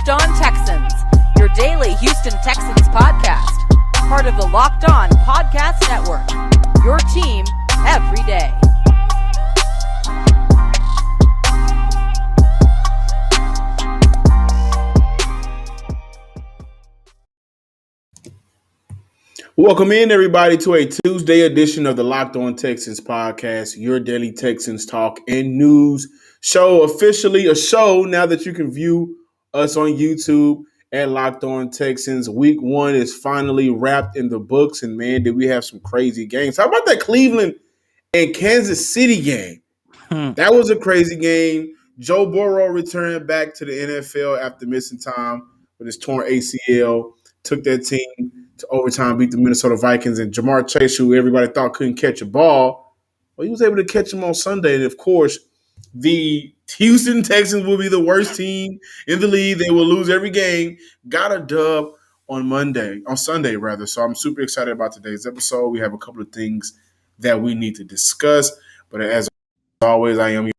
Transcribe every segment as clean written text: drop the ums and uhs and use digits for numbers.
Locked On Texans, your daily Houston Texans podcast. Part of the Locked On Podcast Network, your team every day. Welcome in, everybody, to a Tuesday edition of the Locked On Texans podcast, your daily Texans talk and news show. Officially a show now that you can view us on YouTube at Locked On Texans. Week 1 is finally wrapped in the books, and man, did we have some crazy games. How about that Cleveland and Kansas City game? That was a crazy game. Joe Burrow returned back to the NFL after missing time with his torn ACL, took that team to overtime, beat the Minnesota Vikings, and Jamar Chase, who everybody thought couldn't catch a ball, well, he was able to catch him on Sunday. And, of course, the Houston Texans will be the worst team in the league. They will lose every game. Got a dub on Sunday. So I'm super excited about today's episode. We have a couple of things that we need to discuss. But as always, I am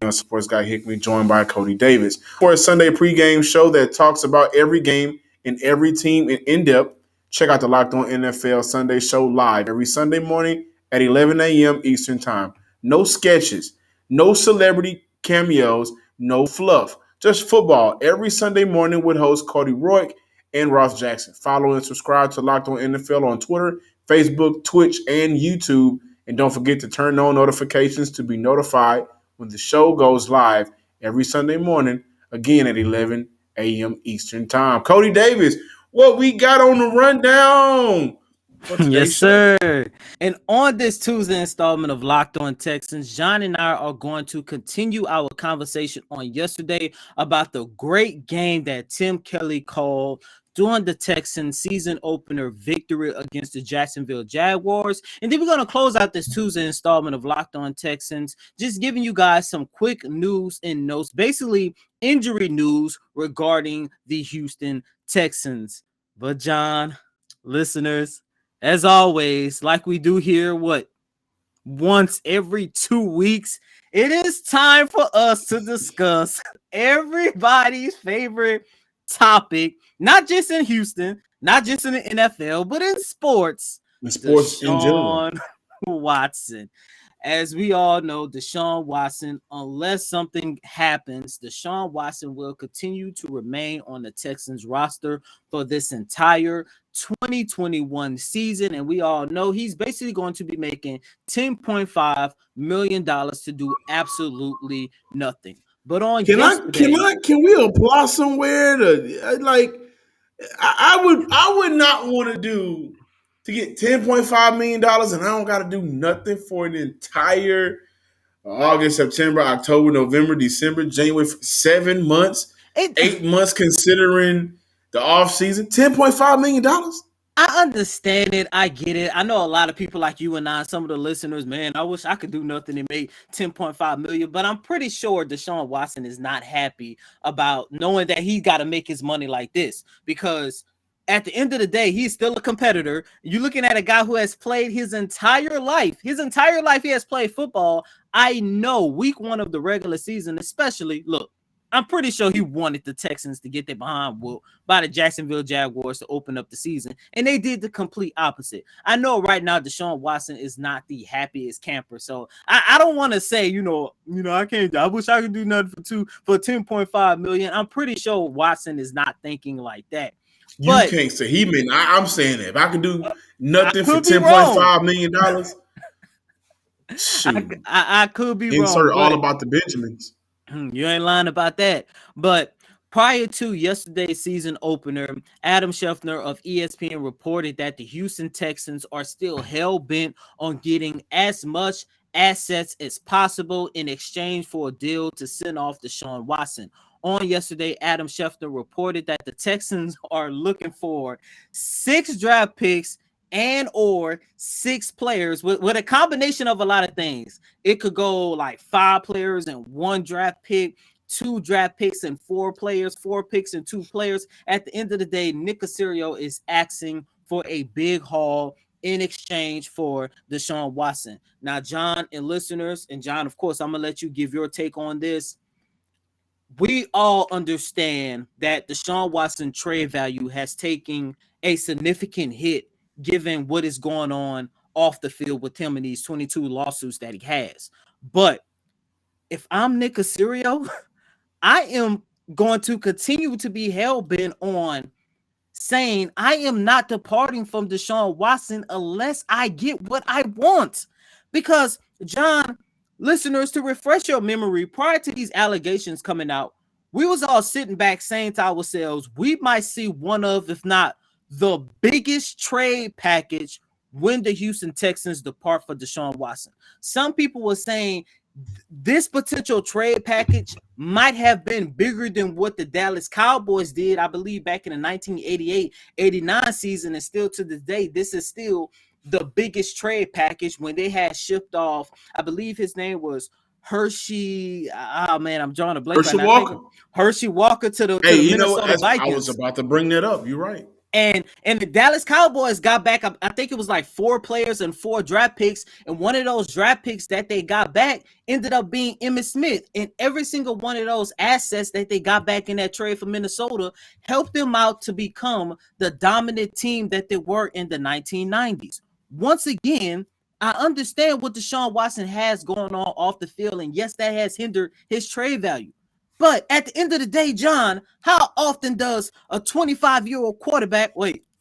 your sports guy Hickman, joined by Cody Davis for a Sunday pregame show that talks about every game and every team in depth. Check out the Locked On NFL Sunday show live every Sunday morning at 11 a.m. Eastern Time. No sketches, no celebrity cameos, no fluff, just football every Sunday morning with hosts Cody Rourke and Ross Jackson. Follow and subscribe to Locked On NFL on Twitter, Facebook, Twitch, and YouTube. And don't forget to turn on notifications to be notified when the show goes live every Sunday morning, again at 11 a.m. Eastern Time. Cody Davis, what we got on the rundown? Yes, sir. And on this Tuesday installment of Locked On Texans, John and I are going to continue our conversation on yesterday about the great game that Tim Kelly called during the Texans season opener victory against the Jacksonville Jaguars. And then we're going to close out this Tuesday installment of Locked On Texans, just giving you guys some quick news and notes, basically injury news regarding the Houston Texans. But John, listeners, as always, like we do here, once every 2 weeks, it is time for us to discuss everybody's favorite topic, not just in Houston, not just in the NFL, but in sports. Sports in general. Deshaun Watson. As we all know, Deshaun Watson, unless something happens, Deshaun Watson will continue to remain on the Texans roster for this entire 2021 season. And we all know he's basically going to be making $10.5 million to do absolutely nothing. But on can we apply somewhere to I would not want to get $10.5 million and I don't got to do nothing for the entire August, September, October, November, December, January, 7 months, 8 months considering the off season. $10.5 million. I understand it. I get it. I know a lot of people like you and I, some of the listeners, man, I wish I could do nothing and make $10.5 million, but I'm pretty sure Deshaun Watson is not happy about knowing that he got to make his money like this, because at the end of the day, he's still a competitor. You're looking at a guy who has played his entire life. He has played football. I know week 1 of the regular season, especially, look, I'm pretty sure he wanted the Texans to get their behind whooped by the Jacksonville Jaguars to open up the season, and they did the complete opposite. I know right now Deshaun Watson is not the happiest camper, so I don't want to say, I can't. I wish I could do nothing for $10.5 million. I'm pretty sure Watson is not thinking like that. You can't say he mean. I'm saying that if I could do nothing for $10.5 million, shoot, I could be wrong. Insert all about the Benjamins. You ain't lying about that. But prior to yesterday's season opener, Adam Schefter of ESPN reported that the Houston Texans are still hell-bent on getting as much assets as possible in exchange for a deal to send off Deshaun Watson. On yesterday, Adam Schefter reported that the Texans are looking for 6 draft picks and or 6 players with a combination of a lot of things. It could go like 5 players and 1 draft pick, 2 draft picks and 4 players, 4 picks and 2 players. At the end of the day, Nick Caserio is asking for a big haul in exchange for Deshaun Watson. Now, John and listeners, and John, of course, I'm going to let you give your take on this. we all understand that Deshaun Watson trade value has taken a significant hit given what is going on off the field with him in these 22 lawsuits that he has. But if I'm Nick Casario, I am going to continue to be hell bent on saying I am not departing from Deshaun Watson unless I get what I want. Because, John, listeners, to refresh your memory, prior to these allegations coming out, we was all sitting back saying to ourselves, we might see one of, if not the biggest trade package when the Houston Texans depart for Deshaun Watson. Some people were saying this potential trade package might have been bigger than what the Dallas Cowboys did, I believe, back in the 1988-89 season. And still to this day, this is still the biggest trade package when they had shipped off, I believe his name was Hershey. I'm drawing a blank Hershey right now. Walker. Hershey Walker to the Hey, Minnesota Vikings. I was about to bring that up. You're right. And the Dallas Cowboys got back, I think it was like 4 players and 4 draft picks. And one of those draft picks that they got back ended up being Emmitt Smith. And every single one of those assets that they got back in that trade for Minnesota helped them out to become the dominant team that they were in the 1990s. Once again, I understand what Deshaun Watson has going on off the field. And yes, that has hindered his trade value. But at the end of the day, John, how often does a 25-year-old quarterback,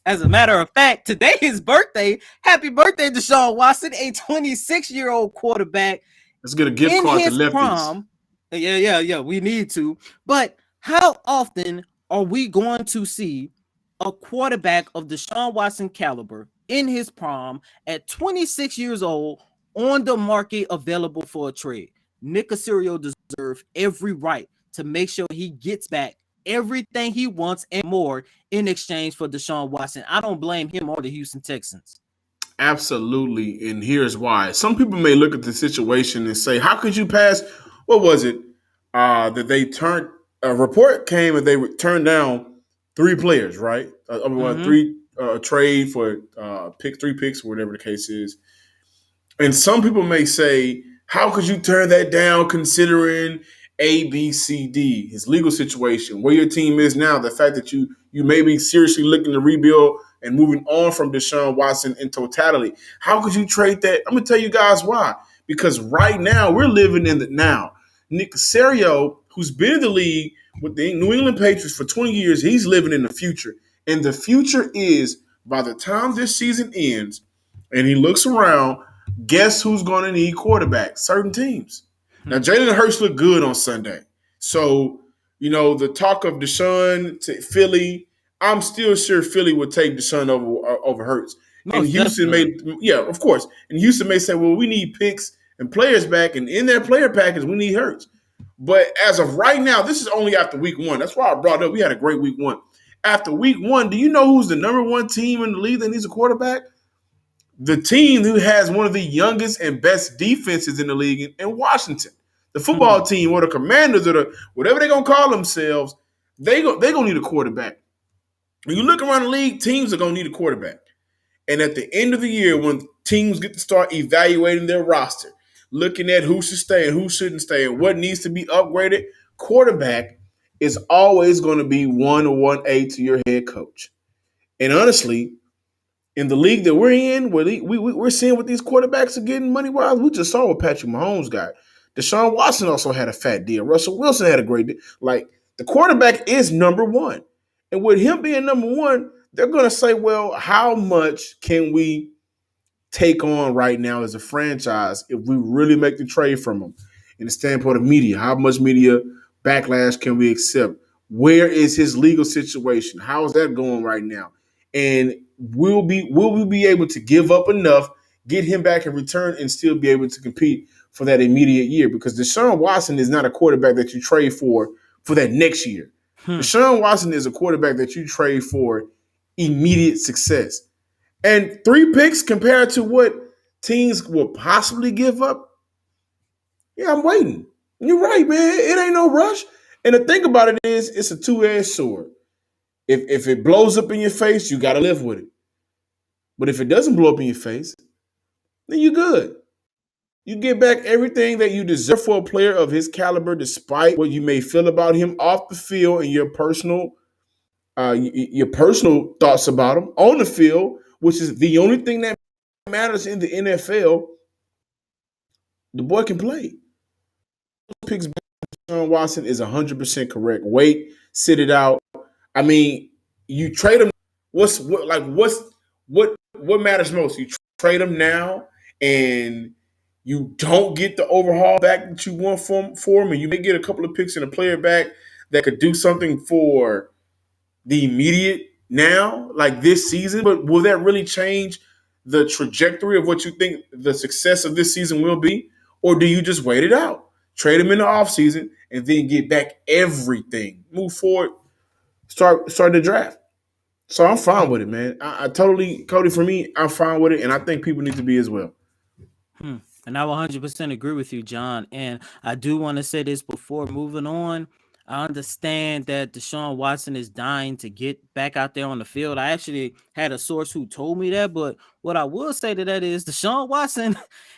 as a matter of fact, today is his birthday. Happy birthday, Deshaun Watson, a 26-year-old quarterback. Let's get a gift card to lefties. Prime. Yeah, we need to. But how often are we going to see a quarterback of Deshaun Watson caliber in his prime at 26 years old on the market available for a trade? Nick Casario deserves every right to make sure he gets back everything he wants and more in exchange for Deshaun Watson. I don't blame him or the Houston Texans. Absolutely, and here's why. Some people may look at the situation and say, how could you pass, what was it, that they turned, a report came and they turned down 3 players, right? Trade for 3 picks, whatever the case is. And some people may say, how could you turn that down considering A, B, C, D, his legal situation, where your team is now, the fact that you may be seriously looking to rebuild and moving on from Deshaun Watson in totality. How could you trade that? I'm going to tell you guys why. Because right now, we're living in the now. Nick Casario, who's been in the league with the New England Patriots for 20 years, he's living in the future. And the future is, by the time this season ends and he looks around, guess who's going to need quarterbacks? Certain teams. Now, Jalen Hurts looked good on Sunday. So, the talk of Deshaun to Philly, I'm still sure Philly would take Deshaun over Hurts. And Houston of course. And Houston may say, well, we need picks and players back. And in their player package, we need Hurts. But as of right now, this is only after week 1. That's why I brought it up. We had a great week 1. After week 1, do you know who's the number 1 team in the league that needs a quarterback? The team who has one of the youngest and best defenses in the league in Washington. The football team or the Commanders or whatever they're going to call themselves, they're going to need a quarterback. When you look around the league, teams are going to need a quarterback. And at the end of the year, when teams get to start evaluating their roster, looking at who should stay and who shouldn't stay and what needs to be upgraded, quarterback is always going to be 1 or 1A to your head coach. And honestly, in the league that we're in, where we're seeing what these quarterbacks are getting money-wise, we just saw what Patrick Mahomes got. Deshaun Watson also had a fat deal. Russell Wilson had a great deal. Like, the quarterback is number 1. And with him being number 1, they're going to say, well, how much can we take on right now as a franchise if we really make the trade from him? In the standpoint of media, how much media backlash can we accept? Where is his legal situation? How is that going right now? And will we be able to give up enough, get him back in return, and still be able to compete for that immediate year? Because Deshaun Watson is not a quarterback that you trade for that next year. Deshaun Watson is a quarterback that you trade for immediate success. And 3 picks compared to what teams will possibly give up, yeah, I'm waiting. You're right, man. It ain't no rush. And the thing about it is, it's a 2-edged sword. If it blows up in your face, you got to live with it. But if it doesn't blow up in your face, then you're good. You get back everything that you deserve for a player of his caliber, despite what you may feel about him off the field and your personal thoughts about him on the field, which is the only thing that matters in the NFL. The boy can play. Picks Sean Watson is 100% correct. Wait, sit it out. I mean, you trade him. What matters most? You trade him now, and you don't get the overhaul back that you want for him, and you may get a couple of picks and a player back that could do something for the immediate now, like this season. But will that really change the trajectory of what you think the success of this season will be? Or do you just wait it out, trade him in the offseason, and then get back everything, move forward, start the draft? So I'm fine with it, man. I totally, Cody, for me, I'm fine with it, and I think people need to be as well. And I 100% agree with you, John. And I do want to say this before moving on. I understand that Deshaun Watson is dying to get back out there on the field. I actually had a source who told me that, but what I will say to that is Deshaun Watson,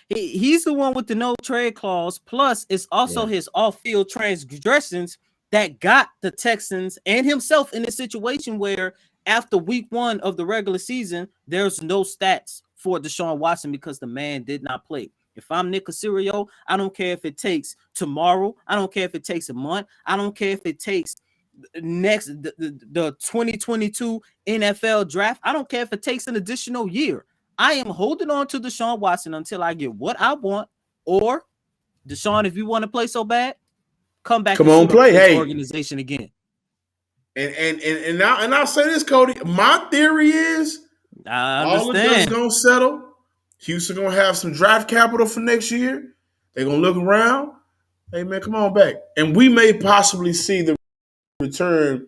he's the one with the no trade clause. Plus, it's also his off-field transgressions that got the Texans and himself in a situation where after week 1 of the regular season, there's no stats for Deshaun Watson because the man did not play. If I'm Nick Caserio, I don't care if it takes tomorrow. I don't care if it takes a month. I don't care if it takes the 2022 NFL draft. I don't care if it takes an additional year. I am holding on to Deshaun Watson until I get what I want. Or, Deshaun, if you want to play so bad, come back and play. Hey, organization again. And I'll say this, Cody. My theory is all of this gonna settle. Houston gonna have some draft capital for next year. They're gonna look around. Hey man, come on back. And we may possibly see the return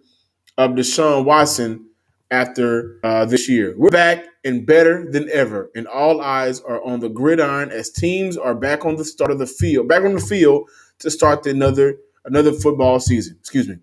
of Deshaun Watson after this year. We're back and better than ever, and all eyes are on the gridiron as teams are back on the field to start another football season. Excuse me.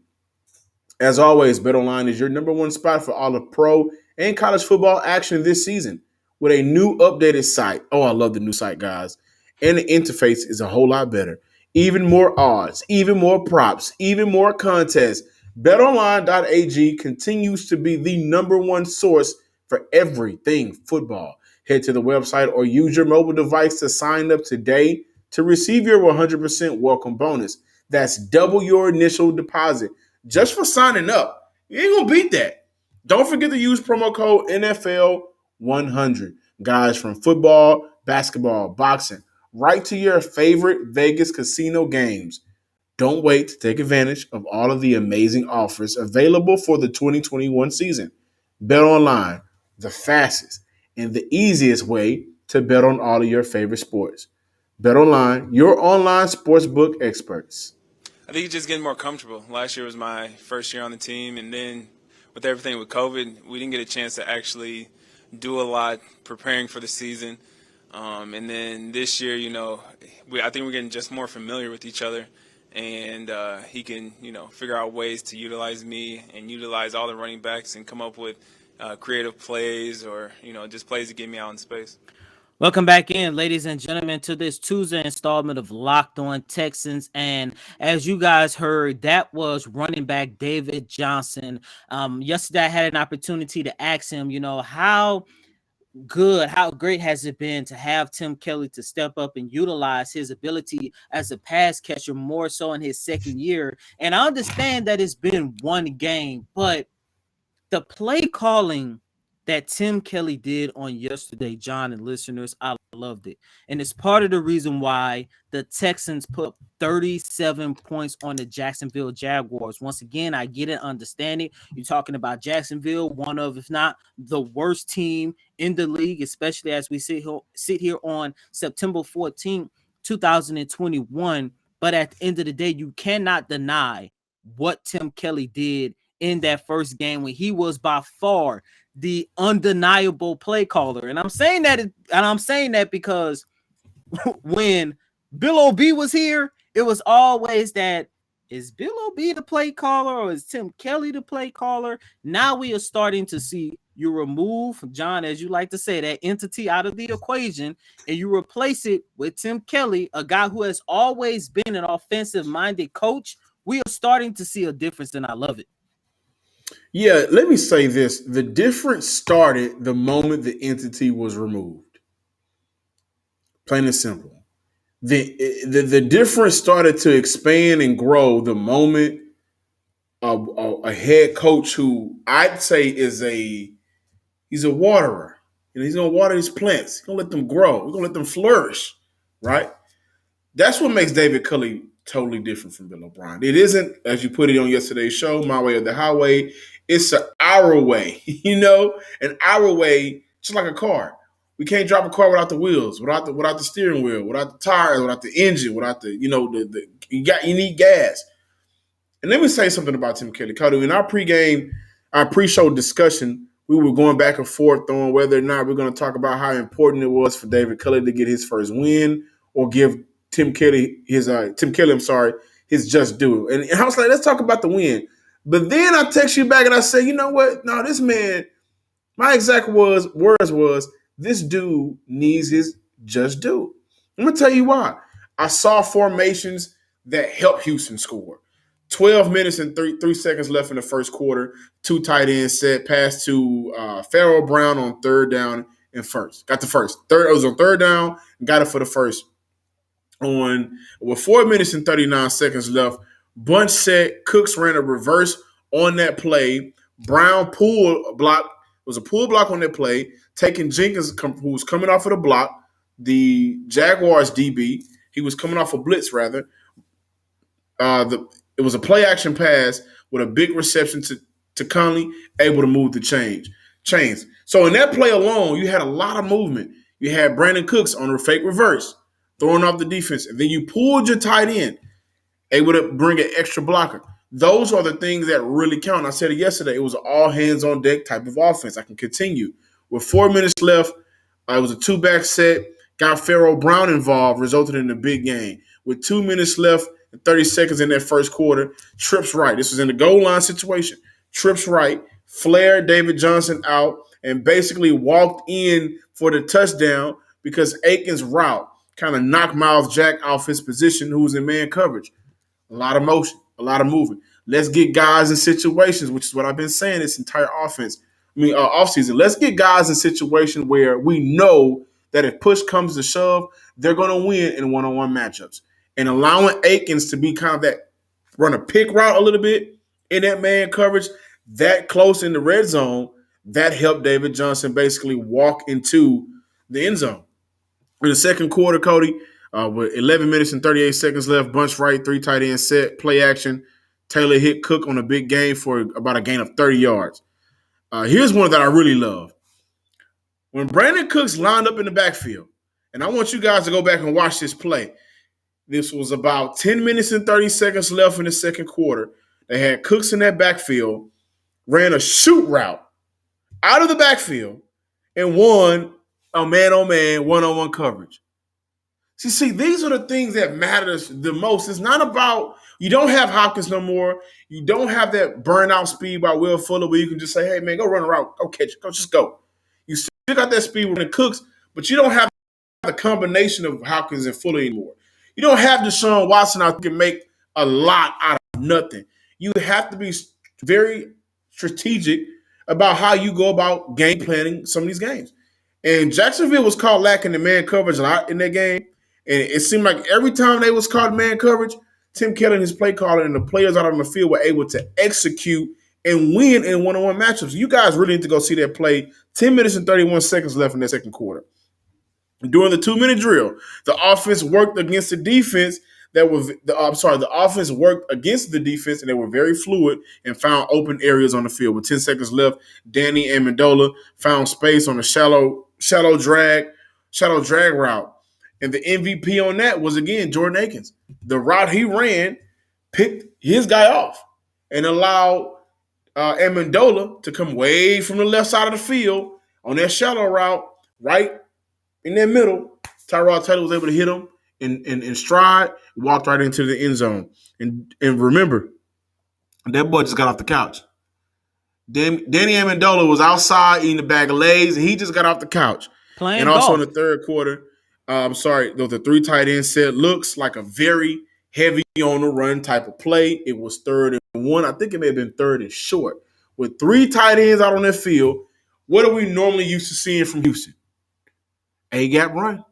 As always, BetOnline is your number one spot for all of pro and college football action this season with a new updated site. Oh, I love the new site, guys. And the interface is a whole lot better. Even more odds, even more props, even more contests. BetOnline.ag continues to be the number one source for everything football. Head to the website or use your mobile device to sign up today to receive your 100% welcome bonus. That's double your initial deposit just for signing up. You ain't gonna beat that. Don't forget to use promo code NFL100. Guys, from football, basketball, boxing, right to your favorite Vegas casino games. Don't wait to take advantage of all of the amazing offers available for the 2021 season. Bet online, the fastest and the easiest way to bet on all of your favorite sports. Bet online, your online sportsbook experts. I think it's just getting more comfortable. Last year was my first year on the team, and then with everything with COVID, we didn't get a chance to actually do a lot preparing for the season. And then this year, I think we're getting just more familiar with each other, and he can, figure out ways to utilize me and utilize all the running backs and come up with creative plays or, just plays to get me out in space. Welcome back in, ladies and gentlemen, to this Tuesday installment of Locked On Texans. And as you guys heard, that was running back David Johnson. Yesterday, I had an opportunity to ask him, how great has it been to have Tim Kelly to step up and utilize his ability as a pass catcher more so in his second year. And I understand that it's been one game, but the play calling that Tim Kelly did on yesterday, John and listeners, I loved it. And it's part of the reason why the Texans put 37 points on the Jacksonville Jaguars. Once again, I get it, understand it. You're talking about Jacksonville, one of, if not the worst team in the league, especially as we sit here on September 14th, 2021. But at the end of the day, you cannot deny what Tim Kelly did in that first game when he was by far the undeniable play caller. And I'm saying that because when Bill O.B. was here, it was always that, is Bill O.B. the play caller or is Tim Kelly the play caller? Now we are starting to see You remove, John, as you like to say, that entity out of the equation, and you replace it with Tim Kelly, a guy who has always been an offensive-minded coach. We are starting to see a difference, and I love it. Yeah, let me say this. The difference started the moment the entity was removed. Plain and simple. The difference started to expand and grow the moment a head coach who I'd say he's a waterer. He's gonna water his plants. He's gonna let them grow. He's gonna let them flourish, right? That's what makes David Culley totally different from Bill O'Brien. It isn't, as you put it on yesterday's show, my way or the highway. It's our way, an our way, just like a car. We can't drive a car without the wheels, without the steering wheel, without the tires, without the engine, without you need gas. And let me say something about Tim Kelly. Cody, in our pre-show discussion, we were going back and forth on whether or not we're going to talk about how important it was for David Culley to get his first win or give Tim Kelly his just due. And I was like, let's talk about the win. But then I text you back and I said, you know what? No, this man, my exact words was, this dude needs his just due. I'm going to tell you why. I saw formations that helped Houston score. 12 minutes and 3 seconds left in the first quarter. 2 tight end set, pass to Pharaoh Brown on third down and first. Got the first. It was on third down and got it for the first. With 4 minutes and 39 seconds left, bunch set, Cooks ran a reverse on that play. Brown pull block, was a pull block on that play, taking Jenkins, who was coming off of the block, the Jaguars DB. He was coming off a blitz, rather. It was a play action pass with a big reception to Conley, able to move the chains. So in that play alone, you had a lot of movement. You had Brandon Cooks on a fake reverse, throwing off the defense. And then you pulled your tight end, able to bring an extra blocker. Those are the things that really count. I said it yesterday. It was an all hands on deck type of offense. I can continue. With 4 minutes left, it was a 2-back set. Got Pharaoh Brown involved, resulted in a big game. With 2 minutes left and 30 seconds in that first quarter, trips right. This was in the goal line situation. Trips right, flared David Johnson out, and basically walked in for the touchdown because Aikens' route kind of knocked Miles Jack off his position, who was in man coverage. A lot of motion, a lot of movement. Let's get guys in situations, which is what I've been saying this entire offseason. Let's get guys in situations where we know that if push comes to shove, they're going to win in one-on-one matchups. And allowing Aikens to be kind of that run a pick route a little bit in that man coverage, that close in the red zone, that helped David Johnson basically walk into the end zone. In the second quarter, Cody, with 11 minutes and 38 seconds left, bunch right, 3 tight end set, play action. Taylor hit Cook on a big game for about a gain of 30 yards. Here's one that I really love. When Brandon Cooks lined up in the backfield, and I want you guys to go back and watch this play. This was about 10 minutes and 30 seconds left in the second quarter. They had Cooks in that backfield, ran a shoot route out of the backfield, and won a man-on-man, one-on-one coverage. See, these are the things that matters the most. It's not about – you don't have Hopkins no more. You don't have that burnout speed by Will Fuller where you can just say, hey, man, go run a route. Go catch it. Go, just go. You still got that speed with the Cooks, but you don't have the combination of Hopkins and Fuller anymore. You don't have Deshaun Watson out there who can make a lot out of nothing. You have to be very strategic about how you go about game planning some of these games. And Jacksonville was caught lacking in man coverage a lot in that game. And it seemed like every time they was caught in man coverage, Tim Kelly and his play caller and the players out on the field were able to execute and win in one-on-one matchups. You guys really need to go see that play. 10 minutes and 31 seconds left in the second quarter. During the 2-minute drill, the offense worked against the defense the offense worked against the defense, and they were very fluid and found open areas on the field. With 10 seconds left, Danny Amendola found space on a shallow drag route. And the MVP on that was, again, Jordan Akins. The route he ran picked his guy off and allowed Amendola to come way from the left side of the field on that shallow route, right in that middle. Tyrod Taylor was able to hit him in stride, walked right into the end zone. And remember, that boy just got off the couch. Danny Amendola was outside eating a bag of Lay's, and he just got off the couch. And Playing also golf. in the third quarter, the three tight end set looks like a very heavy on the run type of play. It was 3rd and 1. I think it may have been 3rd and short. With three tight ends out on that field, what are we normally used to seeing from Houston? A-gap run.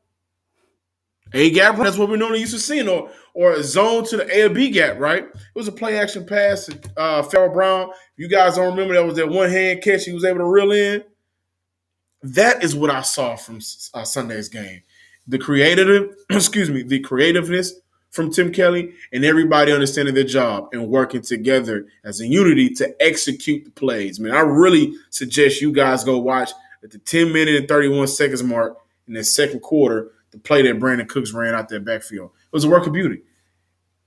A-gap run, that's what we're normally used to seeing, or a zone to the A or B gap, right? It was a play action pass to Farrell Brown. You guys don't remember that was that one hand catch he was able to reel in? That is what I saw from Sunday's game. The the creativeness from Tim Kelly and everybody understanding their job and working together as a unity to execute the plays. Man, I really suggest you guys go watch at the 10-minute and 31 seconds mark in the second quarter the play that Brandon Cooks ran out that backfield. It was a work of beauty.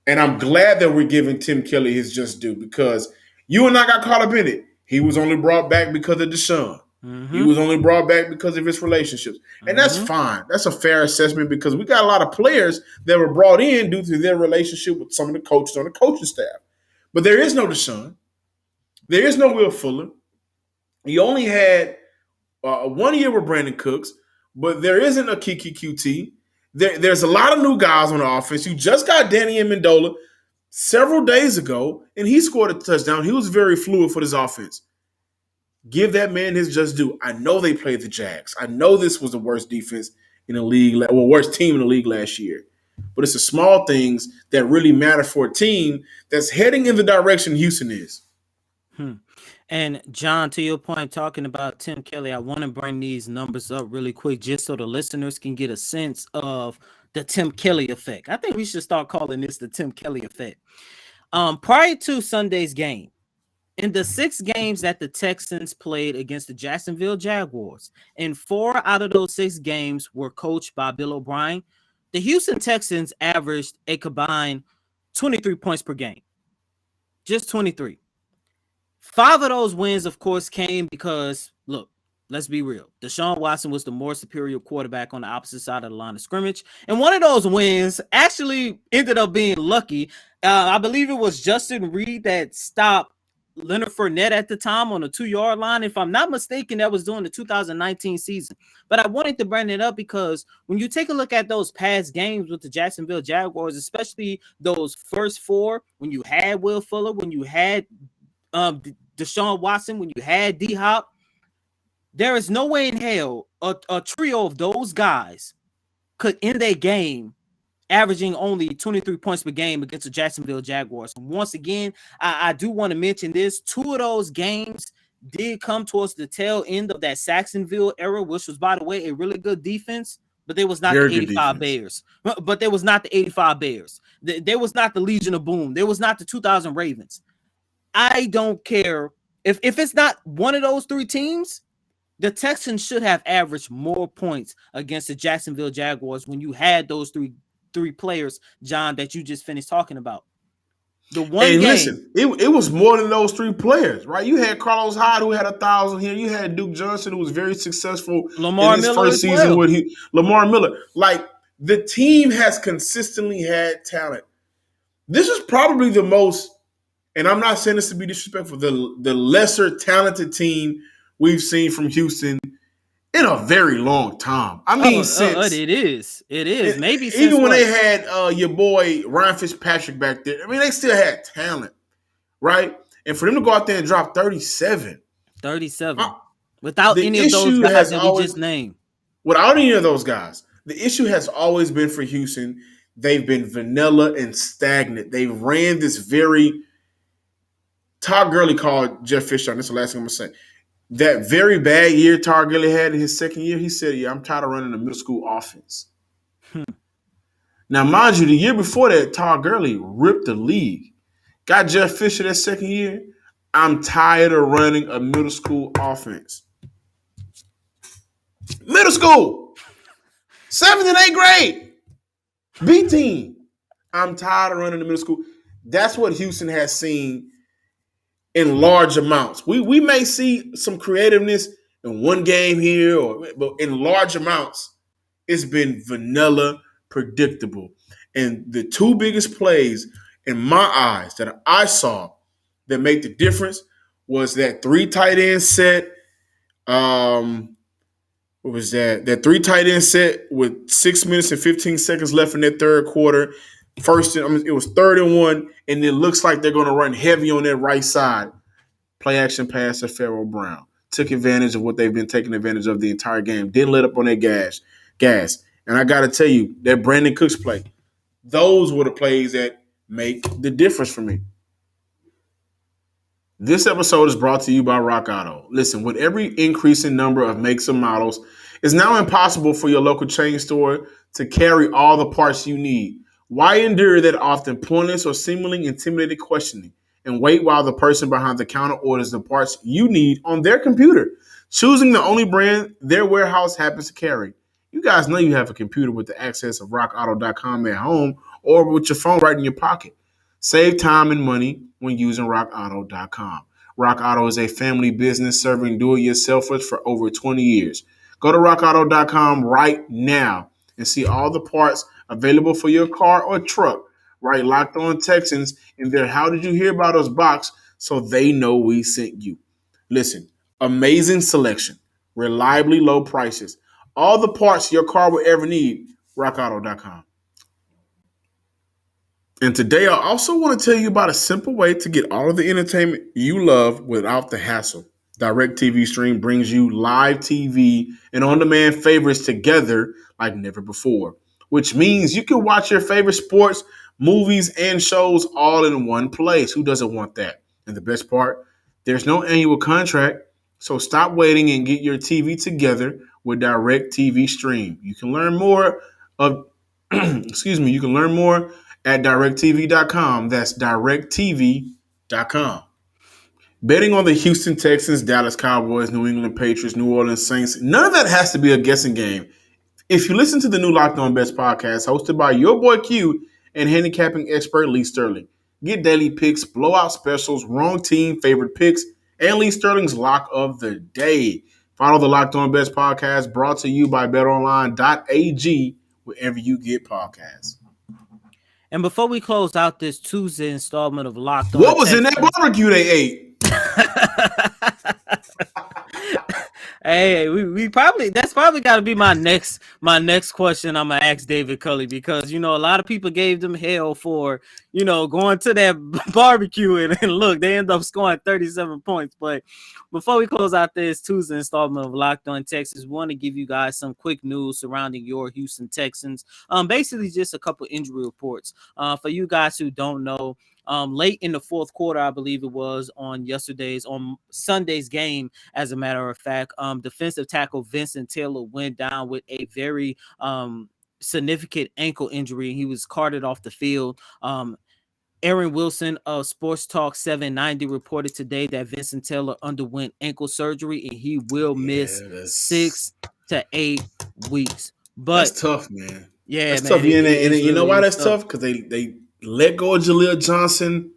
And I'm glad that we're giving Tim Kelly his just due because you and I got caught up in it. He was only brought back because of Deshaun. Mm-hmm. He was only brought back because of his relationships. And that's fine. That's a fair assessment because we got a lot of players that were brought in due to their relationship with some of the coaches on the coaching staff. But there is no Deshaun. There is no Will Fuller. You only had 1 year with Brandon Cooks, but there isn't a Kiki QT. There's a lot of new guys on the offense. You just got Danny Amendola several days ago, and he scored a touchdown. He was very fluid for this offense. Give that man his just due. I know they played the Jags. I know this was the worst defense in the league, worst team in the league last year. But it's the small things that really matter for a team that's heading in the direction Houston is. And John, to your point, talking about Tim Kelly, I want to bring these numbers up really quick just so the listeners can get a sense of the Tim Kelly effect. I think we should start calling this the Tim Kelly effect. Prior to Sunday's game, in the 6 games that the Texans played against the Jacksonville Jaguars, and 4 out of those 6 games were coached by Bill O'Brien, the Houston Texans averaged a combined 23 points per game. Just 23. 5 of those wins, of course, came because, look, let's be real. Deshaun Watson was the more superior quarterback on the opposite side of the line of scrimmage. And one of those wins actually ended up being lucky. I believe it was Justin Reed that stopped Leonard Fournette at the time on the 2-yard line. If I'm not mistaken, that was during the 2019 season. But I wanted to bring it up because when you take a look at those past games with the Jacksonville Jaguars, especially those first 4, when you had Will Fuller, when you had Deshaun Watson, when you had D-Hop, there is no way in hell a trio of those guys could end a game averaging only 23 points per game against the Jacksonville Jaguars. Once again, I do want to mention this. 2 of those games did come towards the tail end of that Saxonville era, which was, by the way, a really good defense, but they was not the 85 Bears. But they was not the 85 Bears. They was not the Legion of Boom. They was not the 2000 Ravens. I don't care. If it's not one of those 3 teams, the Texans should have averaged more points against the Jacksonville Jaguars when you had those three players, John, that you just finished talking about. The one game. Listen, it was more than those 3 players, right? You had Carlos Hyde, who had 1,000 here. You had Duke Johnson, who was very successful Lamar in his Miller first season with Lamar Miller. Like, the team has consistently had talent. This is probably the most, and I'm not saying this to be disrespectful, the lesser talented team we've seen from Houston in a very long time. I mean, since it is. Maybe even when they had your boy Ryan Fitzpatrick back there. I mean, they still had talent, right? And for them to go out there and drop 37 without any of those guys that we just named, without any of those guys, the issue has always been for Houston. They've been vanilla and stagnant. They ran this very. Todd Gurley called Jeff Fisher, and this is the last thing I'm gonna say. That very bad year Todd Gurley had in his second year, he said, "Yeah, I'm tired of running a middle school offense." Now, mind you, the year before that, Todd Gurley ripped the league. Got Jeff Fisher that second year. I'm tired of running a middle school offense. Middle school, 7th and 8th grade, B team. I'm tired of running the middle school. That's what Houston has seen in large amounts. We may see some creativeness in one game here, but in large amounts, it's been vanilla, predictable. And the 2 biggest plays in my eyes that I saw that make the difference was that 3 tight end set. What was that? That 3 tight end set with 6 minutes and 15 seconds left in that third quarter. It was 3rd-and-1, and it looks like they're going to run heavy on that right side. Play action pass to Pharaoh Brown. Took advantage of what they've been taking advantage of the entire game. Didn't let up on that gas. And I got to tell you, that Brandon Cooks play, those were the plays that make the difference for me. This episode is brought to you by Rock Auto. Listen, with every increasing number of makes and models, it's now impossible for your local chain store to carry all the parts you need. Why endure that often pointless or seemingly intimidating questioning and wait while the person behind the counter orders the parts you need on their computer, choosing the only brand their warehouse happens to carry? You guys know you have a computer with the access of rockauto.com at home or with your phone right in your pocket. Save time and money when using rockauto.com. Rock Auto is a family business serving do-it-yourselfers for over 20 years. Go to rockauto.com right now and see all the parts available for your car or truck. Right, Locked On Texans in their How Did You Hear About Us box so they know we sent you. Listen, amazing selection, reliably low prices, all the parts your car will ever need, rockauto.com. And today I also want to tell you about a simple way to get all of the entertainment you love without the hassle. DirecTV Stream brings you live TV and on-demand favorites together like never before, which means you can watch your favorite sports, movies, and shows all in one place. Who doesn't want that? And the best part, there's no annual contract, so stop waiting and get your TV together with DirecTV Stream. You can learn more you can learn more at directtv.com. That's directtv.com. Betting on the Houston Texans, Dallas Cowboys, New England Patriots, New Orleans Saints, none of that has to be a guessing game. If you listen to the new Locked On Bets podcast hosted by your boy Q and handicapping expert Lee Sterling, get daily picks, blowout specials, wrong team favorite picks, and Lee Sterling's lock of the day. Follow the Locked On Bets podcast brought to you by betonline.ag wherever you get podcasts. And before we close out this Tuesday installment of Locked On, what was in that barbecue they ate? Hey, we probably that's probably got to be my next question. I'm gonna ask David Culley because a lot of people gave them hell for going to that barbecue and look, they end up scoring 37 points. But before we close out this Tuesday installment of Locked On Texans, we want to give you guys some quick news surrounding your Houston Texans. Basically just a couple injury reports. For you guys who don't know. Late in the fourth quarter, I believe it was on Sunday's game, as a matter of fact, defensive tackle Vincent Taylor went down with a very significant ankle injury. He was carted off the field. Aaron Wilson of Sports Talk 790 reported today that Vincent Taylor underwent ankle surgery and he will miss 6 to 8 weeks. But that's tough, man. Yeah, that's man, tough. And you know why that's tough? Because they let go of Jaleel Johnson,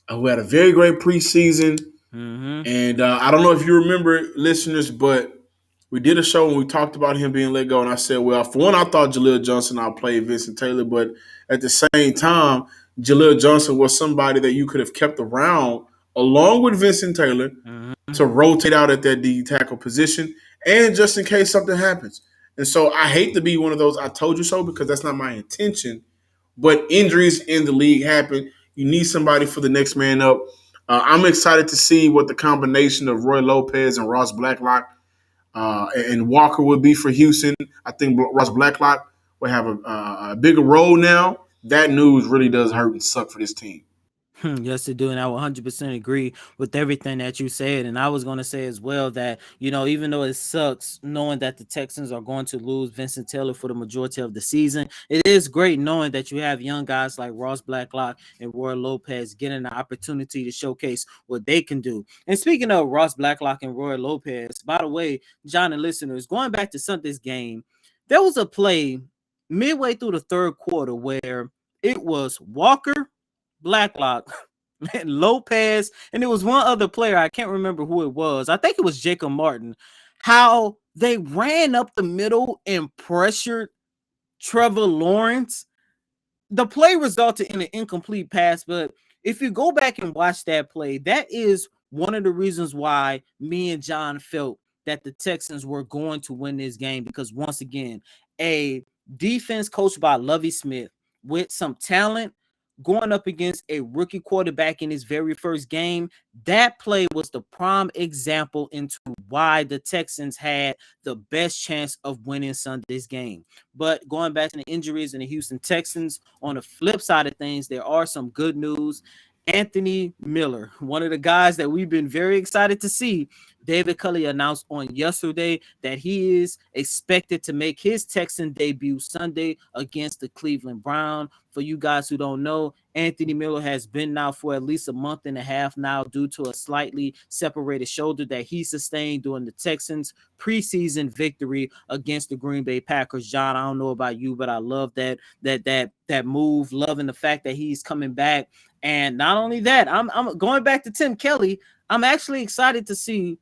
who had a very great preseason. Mm-hmm. And I don't know if you remember, listeners, but we did a show and we talked about him being let go. And I said, well, for one, I thought Jaleel Johnson outplayed Vincent Taylor. But at the same time, Jaleel Johnson was somebody that you could have kept around along with Vincent Taylor to rotate out at that D tackle position and just in case something happens. And so I hate to be one of those I told you so because that's not my intention. But injuries in the league happen. You need somebody for the next man up. I'm excited to see what the combination of Roy Lopez and Ross Blacklock and Walker would be for Houston. I think Ross Blacklock will have a bigger role now. That news really does hurt and suck for this team. Yes, they do, and I 100% agree with everything that you said. And I was going to say as well that, even though it sucks knowing that the Texans are going to lose Vincent Taylor for the majority of the season, it is great knowing that you have young guys like Ross Blacklock and Roy Lopez getting the opportunity to showcase what they can do. And speaking of Ross Blacklock and Roy Lopez, by the way, John and listeners, going back to Sunday's game, there was a play midway through the third quarter where it was Walker, Blacklock, and Lopez, and there was one other player. I can't remember who it was. I think it was Jacob Martin. How they ran up the middle and pressured Trevor Lawrence. The play resulted in an incomplete pass, but if you go back and watch that play, that is one of the reasons why me and John felt that the Texans were going to win this game, because once again, a defense coached by Lovie Smith with some talent going up against a rookie quarterback in his very first game, that play was the prime example into why the Texans had the best chance of winning Sunday's game. But going back to the injuries in the Houston Texans, on the flip side of things, there are some good news. Anthony Miller, one of the guys that we've been very excited to see, David Culley announced on yesterday that he is expected to make his Texan debut Sunday against the Cleveland Browns. For you guys who don't know, Anthony Miller has been out for at least a month and a half now due to a slightly separated shoulder that he sustained during the Texans' preseason victory against the Green Bay Packers. John, I don't know about you, but I love that move, loving the fact that he's coming back. And not only that, I'm going back to Tim Kelly. I'm actually excited to see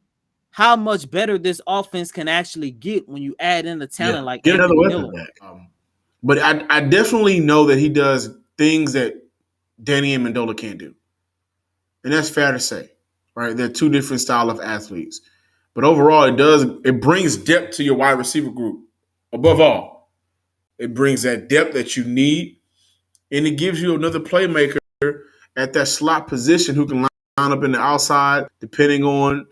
how much better this offense can actually get when you add in the talent like get Anthony another weapon back. But I definitely know that he does things that Danny Amendola can't do. And that's fair to say, right? They're two different style of athletes. But overall, it brings depth to your wide receiver group. Above all, it brings that depth that you need, and it gives you another playmaker at that slot position who can line up in the outside depending on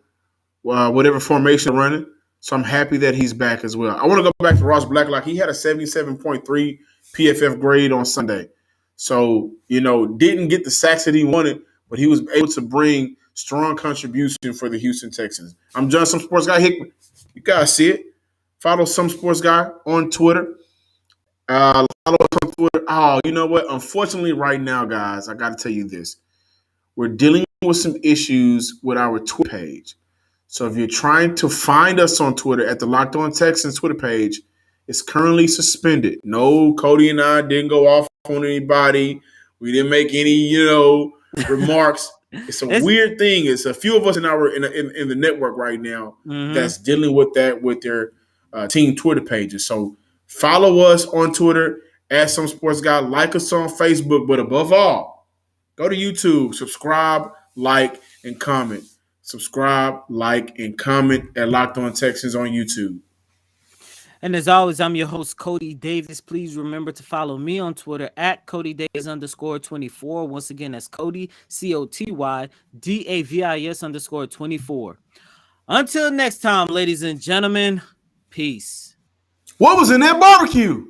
whatever formation they're running. So I'm happy that he's back as well. I want to go back to Ross Blacklock. He had a 77.3 PFF grade on Sunday. So, didn't get the sacks that he wanted, but he was able to bring strong contribution for the Houston Texans. I'm John, Some Sports Guy Hickman. You guys see it. Follow Some Sports Guy on Twitter. Follow us on Twitter. Oh, you know what? Unfortunately, right now, guys, I got to tell you this. We're dealing with some issues with our Twitter page. So if you're trying to find us on Twitter at the Locked On Texans Twitter page, it's currently suspended. No, Cody and I didn't go off on anybody. We didn't make any, remarks. It's a weird thing. It's a few of us in the network right now that's dealing with that with their team Twitter pages. So follow us on Twitter at Some Sports Guy. Like us on Facebook, but above all, go to YouTube, subscribe, like, and comment. Subscribe, like, and comment at Locked On Texans on YouTube. And as always, I'm your host, Cody Davis. Please remember to follow me on Twitter at CodyDavis_24. Once again, that's Cody, COTYDAVIS_24. Until next time, ladies and gentlemen, peace. What was in that barbecue?